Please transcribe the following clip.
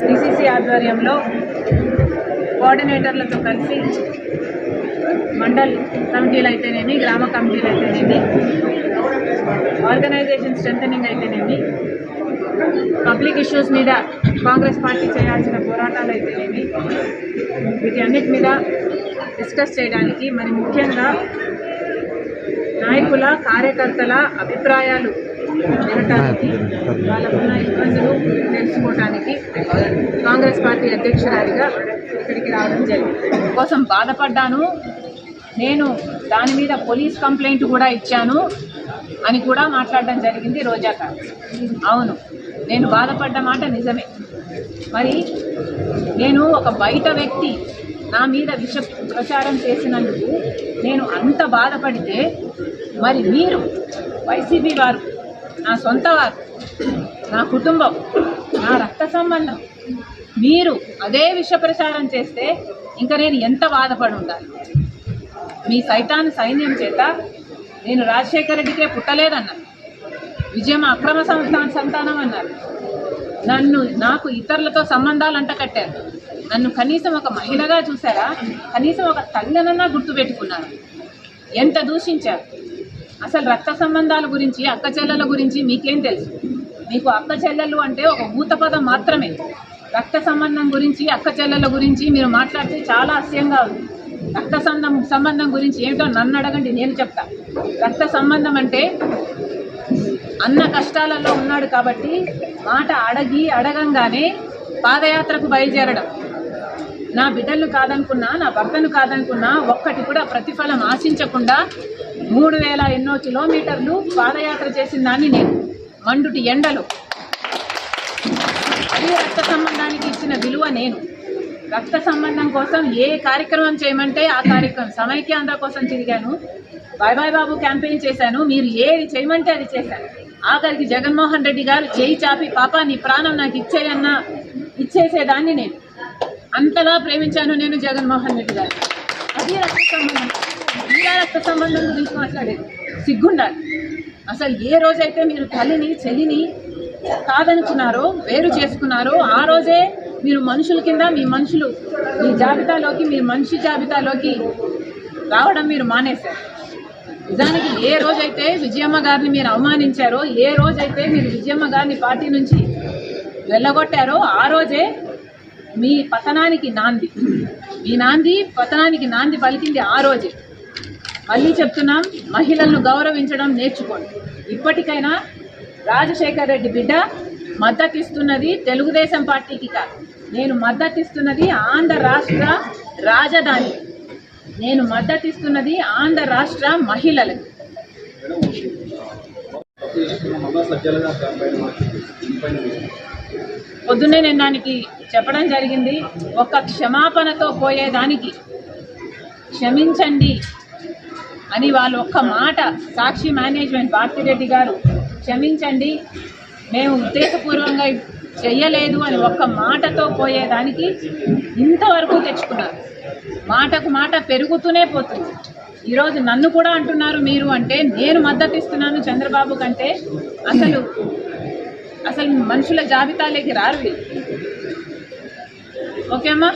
DCC ఆధ్వర్యంలో కోఆర్డినేటర్లతో కలిసి మండల్ కమిటీలు అయితేనేమి, గ్రామ కమిటీలు అయితేనేమి, ఆర్గనైజేషన్ స్ట్రెంథనింగ్ అయితేనేమి, పబ్లిక్ ఇష్యూస్ మీద కాంగ్రెస్ పార్టీ చేయాల్సిన పోరాటాలు అయితేనేమి, వీటి అన్నిటి మీద డిస్కస్ చేయడానికి, మరి ముఖ్యంగా నాయకుల కార్యకర్తల అభిప్రాయాలు వినటానికి, వాళ్ళకున్న ఇబ్బందులు తెలుసుకోవటానికి కాంగ్రెస్ పార్టీ అధ్యక్షురాలిగా ఇక్కడికి రావడం జరిగింది. కోసం బాధపడ్డాను, నేను దాని మీద పోలీస్ కంప్లైంట్ కూడా ఇచ్చాను అని కూడా మాట్లాడడం జరిగింది రోజాక. అవును, నేను బాధపడ్డ మాట నిజమే. మరి నేను ఒక బయట వ్యక్తి నా మీద విష ప్రచారం చేసినందుకు నేను అంత బాధపడితే, మరి మీరు వైసీపీ వారు, నా సొంత వారు, నా కుటుంబం, నా రక్త సంబంధం, మీరు అదే విష ప్రచారం చేస్తే ఇంకా నేను ఎంత బాధపడి ఉండాలి? మీ సైతాన్ సైన్యం చేత నేను రాజశేఖర రెడ్డికే పుట్టలేదన్నారు, విజయం అక్రమ సంతానం అన్నారు, నాకు ఇతరులతో సంబంధాలు అంటకట్టారు, నన్ను కనీసం ఒక మహిళగా చూసారా? కనీసం ఒక తల్లినన్నా గుర్తుపెట్టుకున్నారు. ఎంత దూషించారు! అసలు రక్త సంబంధాల గురించి, అక్క చెల్లెల గురించి మీకేం తెలుసు? మీకు అక్క చెల్లెలు అంటే ఒక భూత పదం మాత్రమే. రక్త సంబంధం గురించి, అక్క చెల్లెల గురించి మీరు మాట్లాడితే చాలా అసహ్యంగా ఉంది. రక్త సంబంధం గురించి ఏమిటో నన్ను అడగండి, నేను చెప్తా. రక్త సంబంధం అంటే అన్న కష్టాలలో ఉన్నాడు కాబట్టి మాట అడగంగానే పాదయాత్రకు బయలుదేరడం. నా బిడ్డలను కాదనుకున్నా, నా భర్తను కాదనుకున్నా, ఒక్కటి కూడా ప్రతిఫలం ఆశించకుండా 3000 ఎన్నో కిలోమీటర్లు పాదయాత్ర చేసిన దాన్ని నేను, మండుటి ఎండలు. అది రక్త సంబంధానికి ఇచ్చిన విలువ నేను. రక్త సంబంధం కోసం ఏ కార్యక్రమం చేయమంటే ఆ కార్యక్రమం, సమైక్యాంధ్ర కోసం తిరిగాను, బాయ్ బాయ్ బాబు క్యాంపెయిన్ చేశాను, మీరు ఏది చేయమంటే అది చేశాను. ఆఖరికి జగన్మోహన్ రెడ్డి గారు చేయి చాపి పాపా నీ ప్రాణం నాకు ఇచ్చేయన్నా ఇచ్చేసేదాన్ని నేను. అంతగా ప్రేమించాను నేను జగన్మోహన్ రెడ్డి గారు. అది రక్త సంబంధం. ఇలా రక్త సంబంధం గురించి మాట్లాడేది సిగ్గుండాలి. అసలు ఏ రోజైతే మీరు తల్లిని చెల్లిని కాదనుకున్నారో, వేరు చేసుకున్నారో, ఆ రోజే మీరు మనుషుల కింద మీ జాబితాలోకి, మీరు మనిషి జాబితాలోకి రావడం మీరు మానేశారు. నిజానికి ఏ రోజైతే విజయమ్మ గారిని మీరు అవమానించారో, ఏ రోజైతే మీరు విజయమ్మ గారిని పార్టీ నుంచి వెళ్ళగొట్టారో, ఆ రోజే మీ పతనానికి నాంది, పతనానికి నాంది పలికింది ఆ రోజే. మళ్ళీ చెప్తున్నాం, మహిళలను గౌరవించడం నేర్చుకోండి. ఇప్పటికైనా రాజశేఖర్ రెడ్డి బిడ్డ మద్దతిస్తున్నది తెలుగుదేశం పార్టీకి కాదు, నేను మద్దతిస్తున్నది ఆంధ్ర రాష్ట్ర రాజధాని, నేను మద్దతిస్తున్నది ఆంధ్ర రాష్ట్ర మహిళలకు. పొద్దున్నే నేను దానికి చెప్పడం జరిగింది. ఒక క్షమాపణతో పోయేదానికి క్షమించండి అని వాళ్ళు ఒక్క మాట, సాక్షి మేనేజ్మెంట్ భారతిరెడ్డి గారు క్షమించండి, మేము ఉద్దేశపూర్వకంగా చెయ్యలేదు అని ఒక్క మాటతో పోయేదానికి ఇంతవరకు తెచ్చుకున్నారు. మాటకు మాట పెరుగుతూనే పోతుంది. ఈరోజు నన్ను కూడా అంటున్నారు మీరు అంటే, నేను మద్దతు ఇస్తున్నాను చంద్రబాబు కంటే. అసలు మనుషుల జాబితాలోకి రారు. ఓకే అమ్మా.